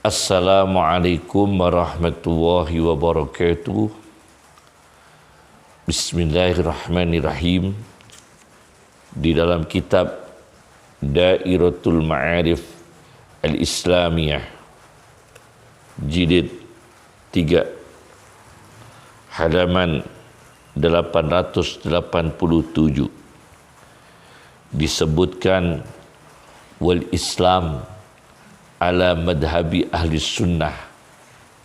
Assalamualaikum warahmatullahi wabarakatuh. Bismillahirrahmanirrahim. Di dalam kitab Dairatul Ma'arif Al-Islamiyah jilid 3 halaman 887 disebutkan wal Islam ala madhabi ahli sunnah,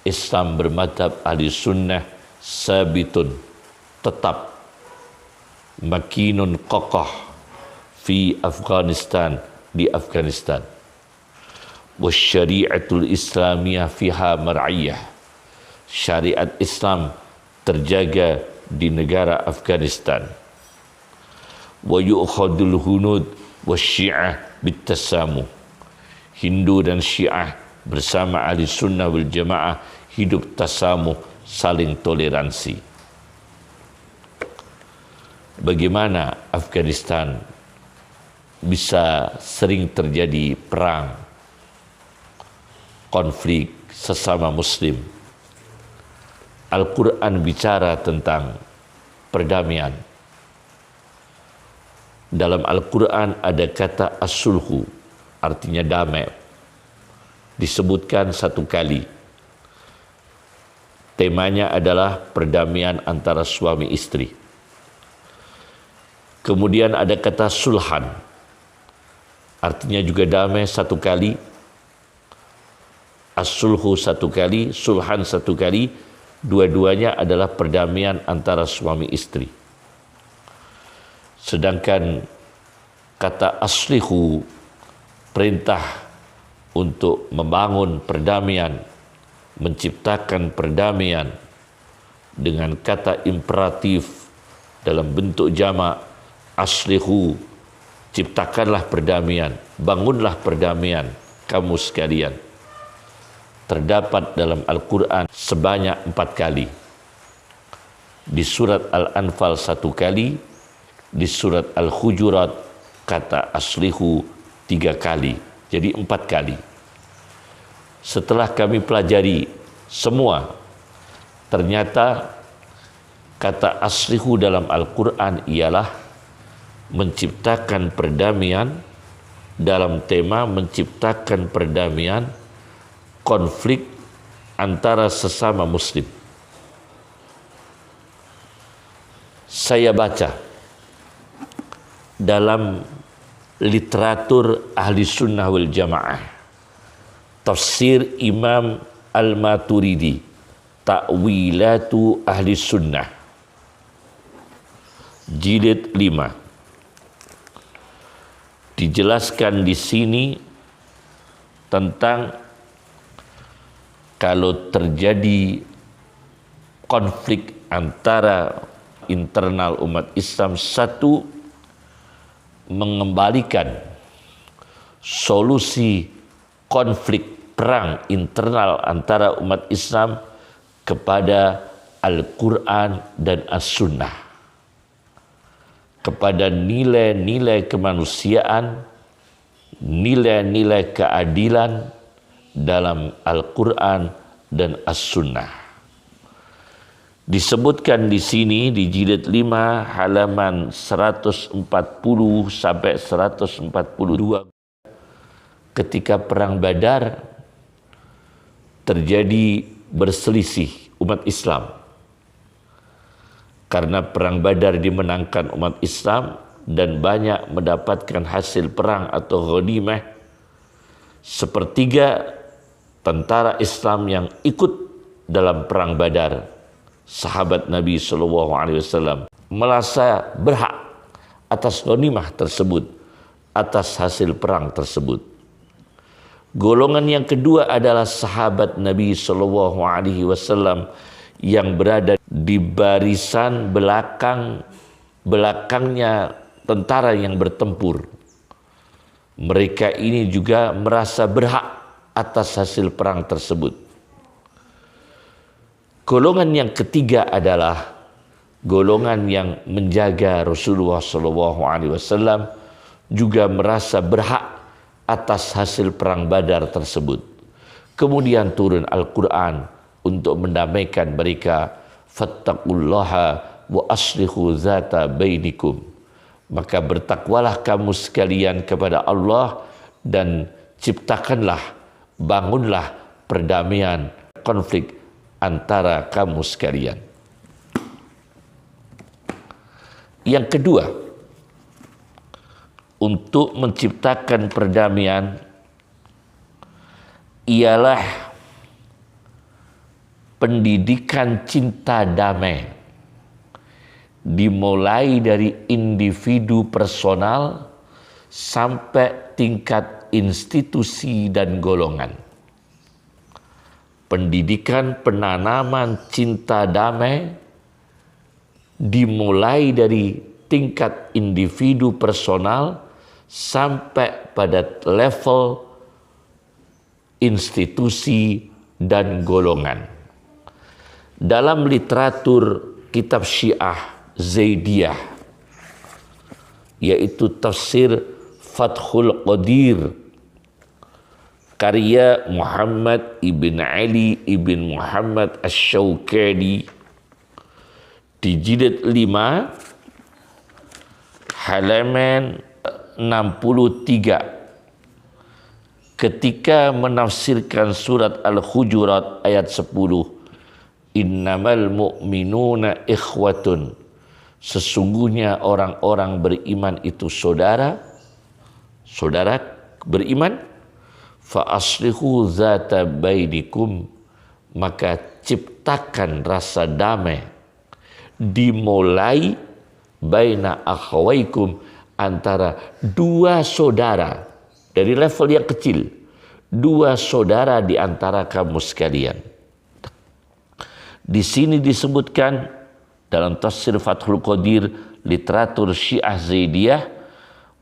Islam bermadhab ahli sunnah sabitun, tetap, makinun kokoh fi Afghanistan, di Afghanistan, wasyari'atul islamiyah fiha mar'iyah, syariat Islam terjaga di negara Afghanistan, wa yu'khadul hunud wasyi'ah bitasamu, Hindu dan Syiah bersama ahli sunnah wal jamaah hidup tasamuh, saling toleransi. Bagaimana Afghanistan bisa sering terjadi perang, konflik sesama muslim? Al-Quran bicara tentang perdamaian. Dalam Al-Quran ada kata as-sulhu, artinya damai, disebutkan satu kali. Temanya adalah perdamaian antara suami istri. Kemudian ada kata sulhan, artinya juga damai satu kali. As-sulhu satu kali, sulhan satu kali, dua-duanya adalah perdamaian antara suami istri. Sedangkan kata aslihu, perintah untuk membangun perdamaian, menciptakan perdamaian, dengan kata imperatif dalam bentuk jamak, aslihu, ciptakanlah perdamaian, bangunlah perdamaian kamu sekalian. Terdapat dalam Al-Quran sebanyak 4 kali. Di surat Al-Anfal 1 kali, di surat Al-Hujurat kata aslihu 3 kali, jadi 4 kali. Setelah kami pelajari semua, ternyata kata aslihu dalam Al-Quran ialah menciptakan perdamaian, dalam tema menciptakan perdamaian konflik antara sesama muslim. Saya baca dalam literatur ahli sunnah wal jamaah, tafsir Imam Al-Maturidi, Ta'wilatu ahli sunnah, jilid 5. Dijelaskan di sini tentang kalau terjadi konflik antara internal umat Islam, satu, mengembalikan solusi konflik perang internal antara umat Islam kepada Al-Quran dan As-Sunnah, kepada nilai-nilai kemanusiaan, nilai-nilai keadilan dalam Al-Quran dan As-Sunnah. Disebutkan di sini di jilid 5 halaman 140 sampai 142, ketika perang Badar terjadi berselisih umat Islam. Karena perang Badar dimenangkan umat Islam dan banyak mendapatkan hasil perang atau ghanimah, sepertiga tentara Islam yang ikut dalam perang Badar, sahabat Nabi SAW, merasa berhak atas ghanimah tersebut, atas hasil perang tersebut. Golongan yang kedua adalah sahabat Nabi SAW yang berada di barisan belakangnya tentara yang bertempur. Mereka ini juga merasa berhak atas hasil perang tersebut. Golongan yang ketiga adalah golongan yang menjaga Rasulullah SAW, juga merasa berhak atas hasil perang Badar tersebut. Kemudian turun Al-Quran untuk mendamaikan mereka. Fattaqullaha wa aslihu zata bainikum. Maka bertakwalah kamu sekalian kepada Allah dan ciptakanlah, bangunlah perdamaian konflik antara kamu sekalian. Yang kedua, untuk menciptakan perdamaian ialah pendidikan cinta damai, dimulai dari individu personal sampai tingkat institusi dan golongan. Pendidikan penanaman cinta damai dimulai dari tingkat individu personal sampai pada level institusi dan golongan. Dalam literatur kitab Syiah Zaidiyah, yaitu tafsir Fathul Qadir karya Muhammad ibn Ali ibn Muhammad Asy-Syaukani, di jilid 5 halaman 63, ketika menafsirkan surat Al-Hujurat ayat 10, innamal mu'minuna ikhwatun, sesungguhnya orang-orang beriman itu saudara beriman, fa aslihu zata bainikum, maka ciptakan rasa damai, dimulai baina akhawaikum, antara dua saudara dari level yang kecil, dua saudara di antara kamu sekalian. Di sini disebutkan dalam tafsir Fathul Qadir literatur Syiah Zaidiyah,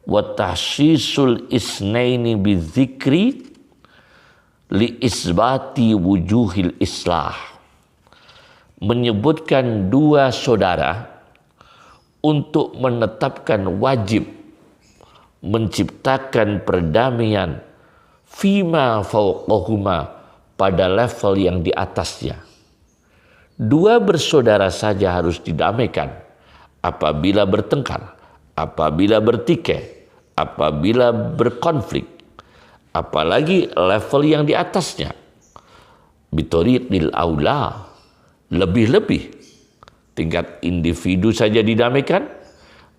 wa tahsisul isnaini bizikri li isbati wujuhil islah, menyebutkan dua saudara untuk menetapkan wajib menciptakan perdamaian fima fauqahuma, pada level yang di atasnya. Dua bersaudara saja harus didamaikan apabila bertengkar, apabila bertikai, apabila berkonflik, apalagi level yang di atasnya. Bitoriqil aula, lebih-lebih tingkat individu saja didamaikan,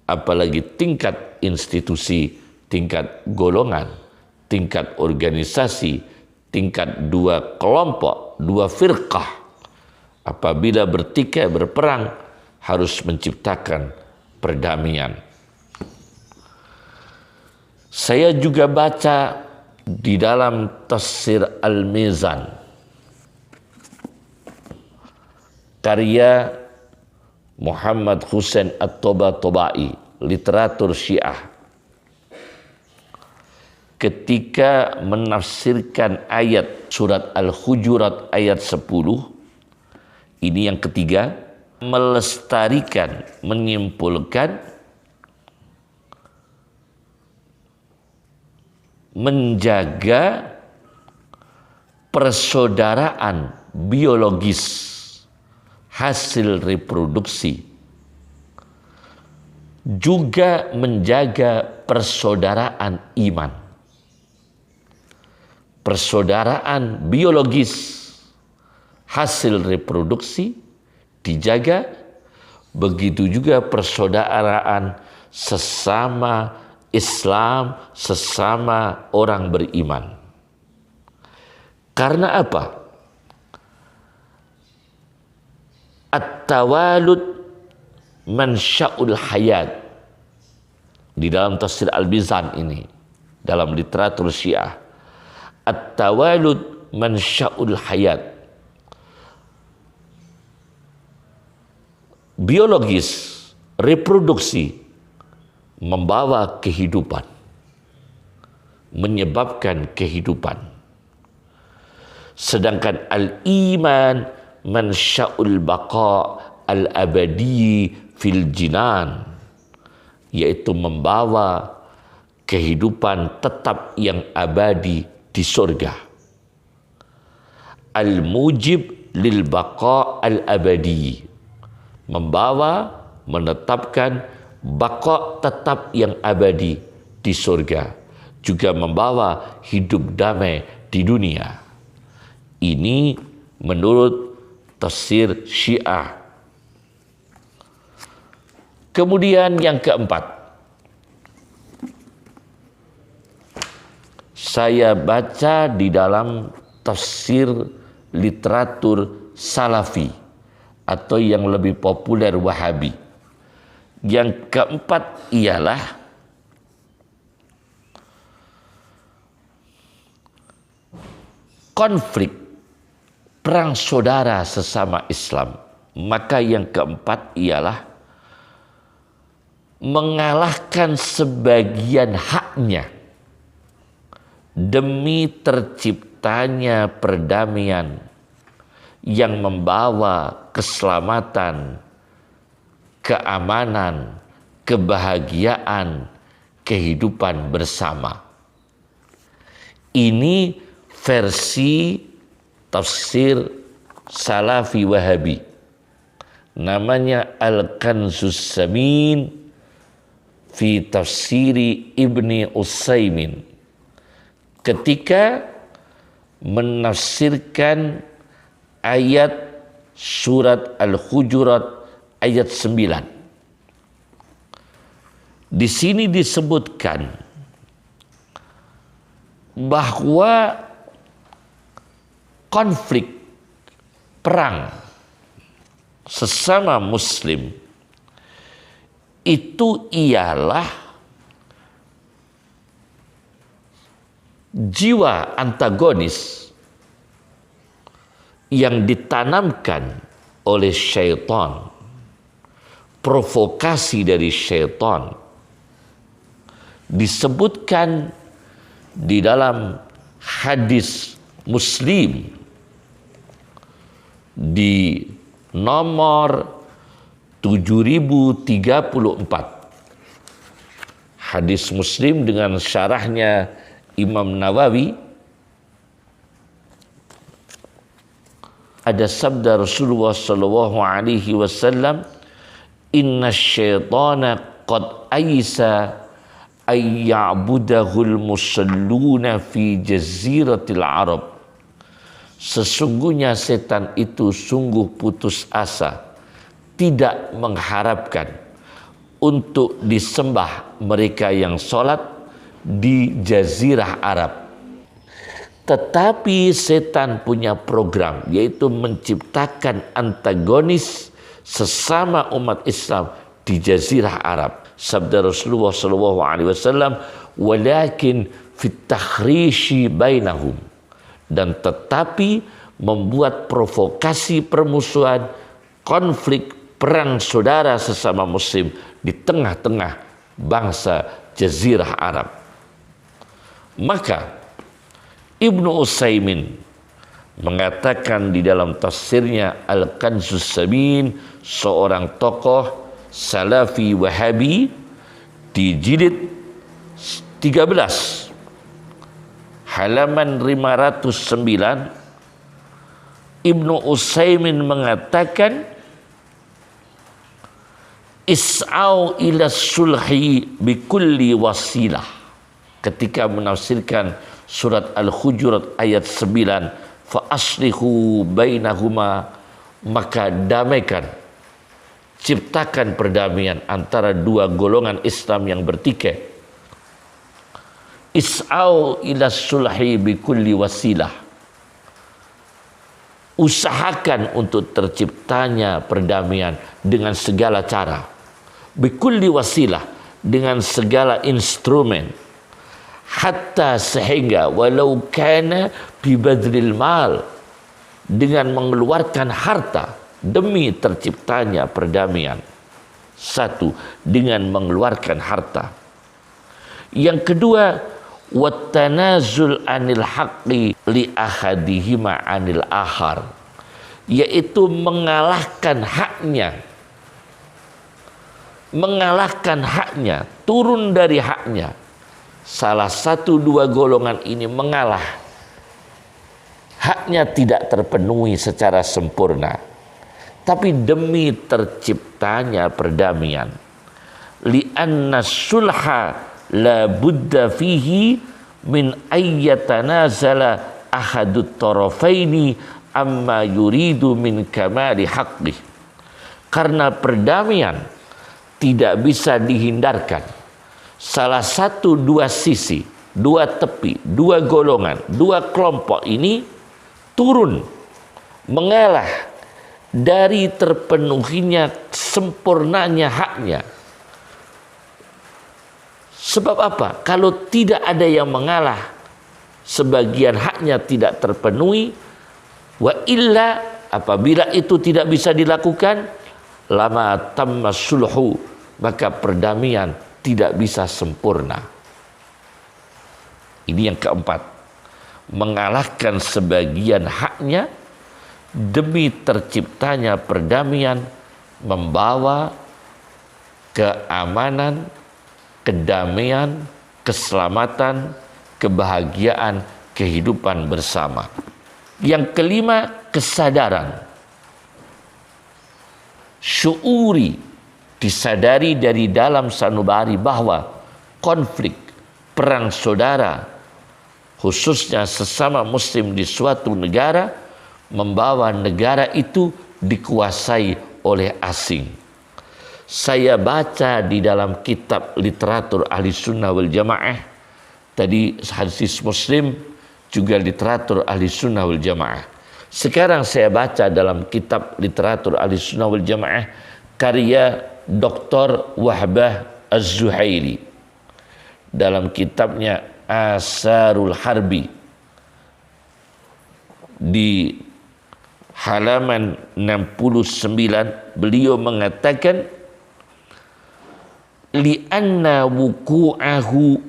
apalagi tingkat institusi, tingkat golongan, tingkat organisasi, tingkat dua kelompok, dua firqah. Apabila bertikai, berperang, harus menciptakan perdamaian. Saya juga baca di dalam tafsir Al-Mizan karya Muhammad Husain At-Tabatabai, literatur Syiah, ketika menafsirkan ayat surat Al-Hujurat ayat 10, ini yang ketiga, melestarikan, menyimpulkan, menjaga persaudaraan biologis hasil reproduksi, juga menjaga persaudaraan iman. Persaudaraan biologis hasil reproduksi dijaga, begitu juga persaudaraan sesama Islam, sesama orang beriman. Karena apa? At-tawalud mansya'ul hayat. Di dalam tafsir Al-Mizan ini, dalam literatur Syiah, at-tawalud mansya'ul hayat. Biologis, reproduksi, membawa kehidupan, menyebabkan kehidupan. Sedangkan al-iman mansya'ul baqa al-abadi fil jinan, yaitu membawa kehidupan tetap yang abadi di surga. al-mujib lil baqa al-abadi, membawa, menetapkan baqa tetap yang abadi di surga, juga membawa hidup damai di dunia. Ini menurut tafsir Syiah. Kemudian yang keempat, saya baca di dalam tafsir literatur Salafi atau yang lebih populer Wahabi. Yang keempat ialah konflik perang saudara sesama Islam. Maka yang keempat ialah mengalahkan sebagian haknya demi terciptanya perdamaian yang membawa keselamatan, keamanan, kebahagiaan, kehidupan bersama. Ini versi tafsir Salafi Wahabi. Namanya Al-Kanzus Samin fi tafsiri Ibni Utsaimin, ketika menafsirkan ayat surat Al-Hujurat ayat 9. Di sini disebutkan bahwa konflik perang sesama muslim itu ialah jiwa antagonis yang ditanamkan oleh syaitan, provokasi dari syaitan. Disebutkan di dalam hadis Muslim di nomor 7034. Hadis Muslim dengan syarahnya Imam Nawawi. Ada sabda Rasulullah sallallahu alaihi wasallam, "Inna syaitana qad aisa ay ya'budahul musalluna fi jaziratil Arab." Sesungguhnya setan itu sungguh putus asa, tidak mengharapkan untuk disembah mereka yang sholat di Jazirah Arab. Tetapi setan punya program, yaitu menciptakan antagonis sesama umat Islam di Jazirah Arab. Sabda Rasulullah SAW, "Walakin fit takhrishi bainahum." Dan tetapi membuat provokasi permusuhan, konflik, perang saudara sesama muslim di tengah-tengah bangsa Jazirah Arab. Maka Ibnu Utsaimin mengatakan di dalam tafsirnya Al-Kanzus Samin, seorang tokoh Salafi Wahabi, di jilid 13 halaman 509, Ibnu Utsaimin mengatakan, "Is'au ila sulhi bikulli wasilah." Ketika menafsirkan surat Al-Hujurat ayat 9, "Fa aslihu bainahuma," maka damaikan, ciptakan perdamaian antara dua golongan Islam yang bertikai. Is'au ila sulhi bikulli wasilah. Usahakan untuk terciptanya perdamaian dengan segala cara. Bikulli wasilah, dengan segala instrumen. Hatta sehingga walau kana bibadril mal, dengan mengeluarkan harta demi terciptanya perdamaian. Satu, dengan mengeluarkan harta. Yang kedua, wattanazul anil haqqi li ahadihima anil akhar, yaitu mengalahkan haknya, turun dari haknya. Salah satu dua golongan ini mengalah hak haknya tidak terpenuhi secara sempurna, tapi demi terciptanya perdamaian. Li'anna sulha la budda fihi min ayyatanazala ahadut tarafaini amma yuridu min kamali haqqih. Karena perdamaian tidak bisa dihindarkan. Salah satu dua sisi, dua tepi, dua golongan, dua kelompok ini turun mengalah dari terpenuhinya sempurnanya haknya. Sebab apa? Kalau tidak ada yang mengalah, sebagian haknya tidak terpenuhi, wa illa, apabila itu tidak bisa dilakukan, lama tamma sulhu, maka perdamaian tidak bisa sempurna. Ini yang keempat, mengalahkan sebagian haknya demi terciptanya perdamaian, membawa keamanan, kedamaian, keselamatan, kebahagiaan, kehidupan bersama. Yang kelima, kesadaran. Syuuri, disadari dari dalam sanubari bahwa konflik, perang saudara, khususnya sesama muslim di suatu negara, membawa negara itu dikuasai oleh asing. Saya baca di dalam kitab literatur ahli sunnah wal jamaah, tadi hadis muslim, juga literatur ahli sunnah wal jamaah. Sekarang saya baca dalam kitab literatur ahli sunnah wal jamaah, karya Dr. Wahbah Az-Zuhairi dalam kitabnya Asarul Harbi, di halaman 69 beliau mengatakan, li'anna wuku'ahu,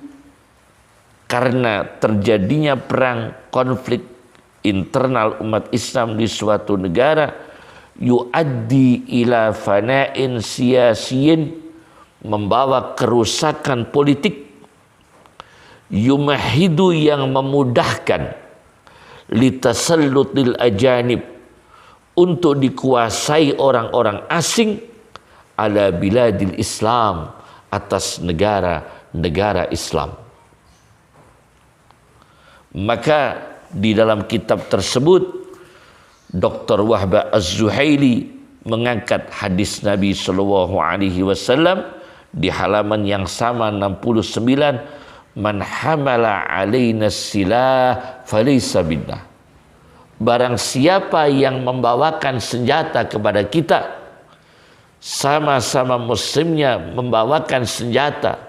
karena terjadinya perang, konflik internal umat Islam di suatu negara, yu'addi ila fana'in siyasiyin, membawa kerusakan politik, yumahidu, yang memudahkan, litasallutil ajanib, untuk dikuasai orang-orang asing, ala biladil Islam, atas negara-negara Islam. Maka di dalam kitab tersebut Dr. Wahbah Az-Zuhaili mengangkat hadis Nabi Shallallahu Alaihi Wasallam di halaman yang sama 69, man hamala alaina silah falaysa minna. Barang siapa yang membawakan senjata kepada kita, sama-sama muslimnya membawakan senjata,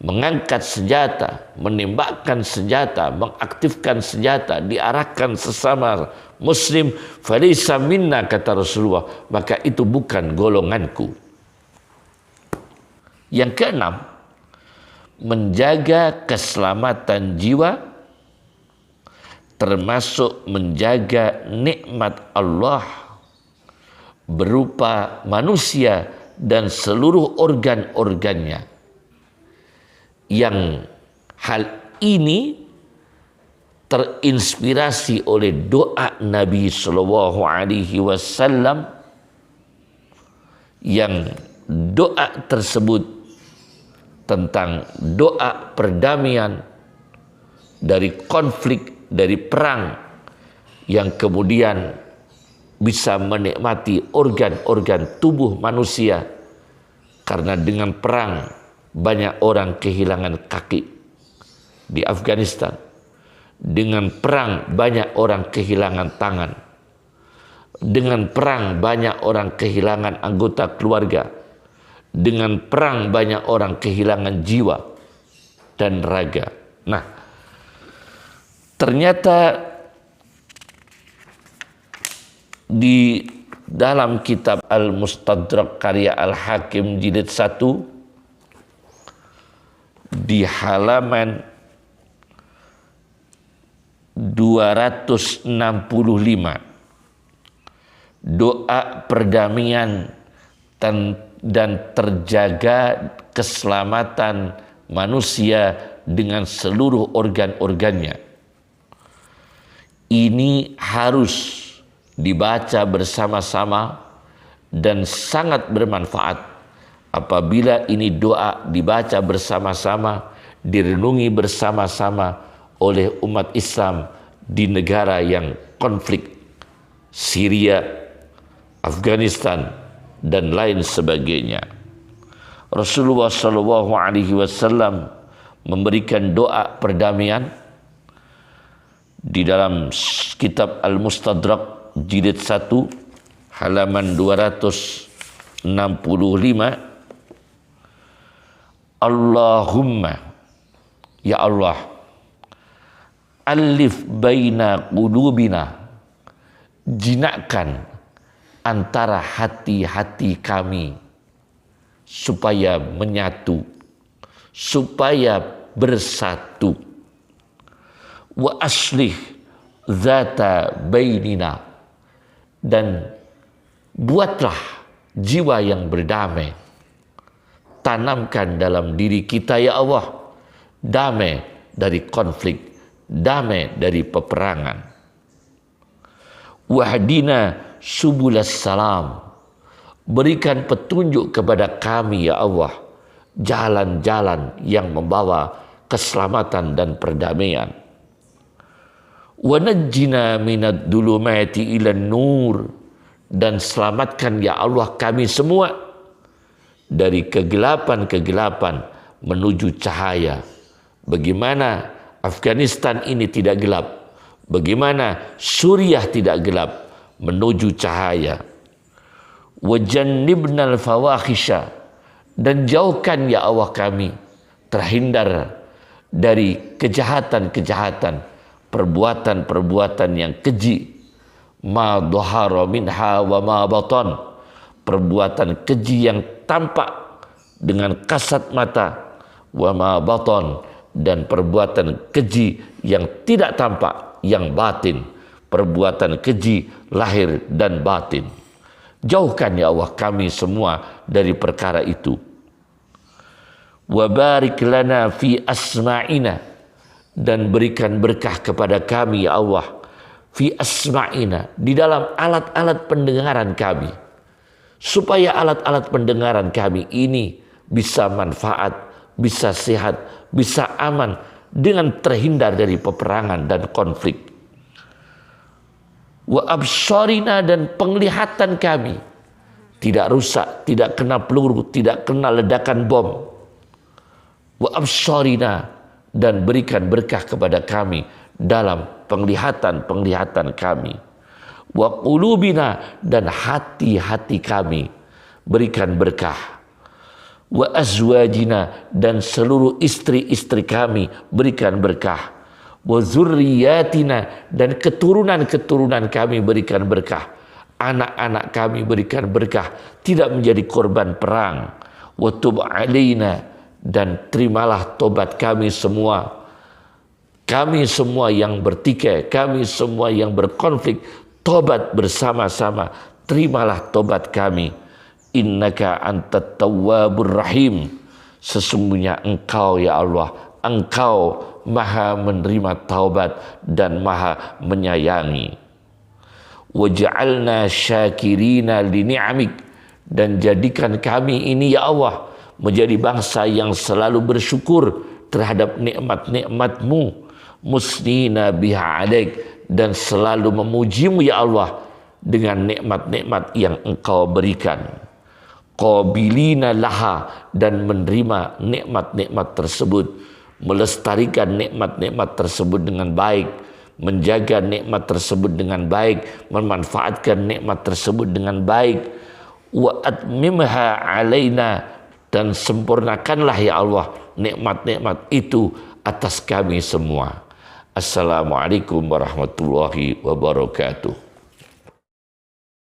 mengangkat senjata, menembakkan senjata, mengaktifkan senjata, diarahkan sesama muslim, falaysa minna, kata Rasulullah, maka itu bukan golonganku. Yang keenam, menjaga keselamatan jiwa, termasuk menjaga nikmat Allah berupa manusia dan seluruh organ-organnya, yang hal ini terinspirasi oleh doa Nabi Shallallahu Alaihi Wasallam, yang doa tersebut tentang doa perdamaian dari konflik, dari perang, yang kemudian bisa menikmati organ-organ tubuh manusia, karena dengan perang banyak orang kehilangan kaki di Afghanistan. Dengan perang banyak orang kehilangan tangan. Dengan perang banyak orang kehilangan anggota keluarga. Dengan perang banyak orang kehilangan jiwa dan raga. Nah, ternyata di dalam kitab Al-Mustadrak karya Al-Hakim jilid 1 di halaman 265, doa perdamaian dan terjaga keselamatan manusia dengan seluruh organ-organnya. ini harus dibaca bersama-sama dan sangat bermanfaat apabila ini doa dibaca bersama-sama, direnungi bersama-sama oleh umat Islam di negara yang konflik, Syria, Afghanistan, dan lain sebagainya. Rasulullah SAW memberikan doa perdamaian di dalam kitab Al-Mustadrak jilid 1 halaman 265. Allahumma, ya Allah, alif baina qulubina, jinakkan antara hati-hati kami supaya menyatu, supaya bersatu. Wa aslih zata bainina, dan buatlah jiwa yang berdamai. Tanamkan dalam diri kita ya Allah damai dari konflik, damai dari peperangan. Wahdina subulas salam, berikan petunjuk kepada kami ya Allah jalan-jalan yang membawa keselamatan dan perdamaian. Wa najjina minad dhulumati ilan nur, dan selamatkan ya Allah kami semua dari kegelapan-kegelapan menuju cahaya. Bagaimana Afghanistan ini tidak gelap, bagaimana Suriah tidak gelap, menuju cahaya. Wa jannibnal fawahisha, dan jauhkan ya Allah kami terhindar dari kejahatan-kejahatan, perbuatan-perbuatan yang keji. Ma dhahara minha wa ma batan, perbuatan keji yang tampak dengan kasat mata, wa ma batan, dan perbuatan keji yang tidak tampak, yang batin, perbuatan keji lahir dan batin. Jauhkan ya Allah kami semua dari perkara itu. Wa barik lana fi asma'ina, dan berikan berkah kepada kami ya Allah fi asma'ina, di dalam alat-alat pendengaran kami, supaya alat-alat pendengaran kami ini bisa manfaat, bisa sehat, bisa aman, dengan terhindar dari peperangan dan konflik. Wa absarina, dan penglihatan kami tidak rusak, tidak kena peluru, tidak kena ledakan bom. Wa absarina, dan berikan berkah kepada kami dalam penglihatan-penglihatan kami. Wa qulubina, dan hati-hati kami berikan berkah. Wa azwajina, dan seluruh istri-istri kami berikan berkah. Wa dzurriyyatina, dan keturunan-keturunan kami berikan berkah. Anak-anak kami berikan berkah, tidak menjadi korban perang. Wa tub alaina, dan terimalah tobat kami semua. Kami semua yang bertikai, kami semua yang berkonflik, tobat bersama-sama. Terimalah tobat kami. Innaka antat tawwabur rahim, sesungguhnya Engkau ya Allah, Engkau maha menerima taubat dan maha menyayangi. Waj'alna syakirina li ni'amik, dan jadikan kami ini ya Allah menjadi bangsa yang selalu bersyukur terhadap nikmat-nikmat-Mu, musnina biha alaik, dan selalu memujimu ya Allah dengan nikmat-nikmat yang Engkau berikan. Qabilina laha, dan menerima nikmat-nikmat tersebut, melestarikan nikmat-nikmat tersebut dengan baik, menjaga nikmat tersebut dengan baik, memanfaatkan nikmat tersebut dengan baik. Wa atmimha alaina, dan sempurnakanlah ya Allah nikmat-nikmat itu atas kami semua. Assalamualaikum warahmatullahi wabarakatuh.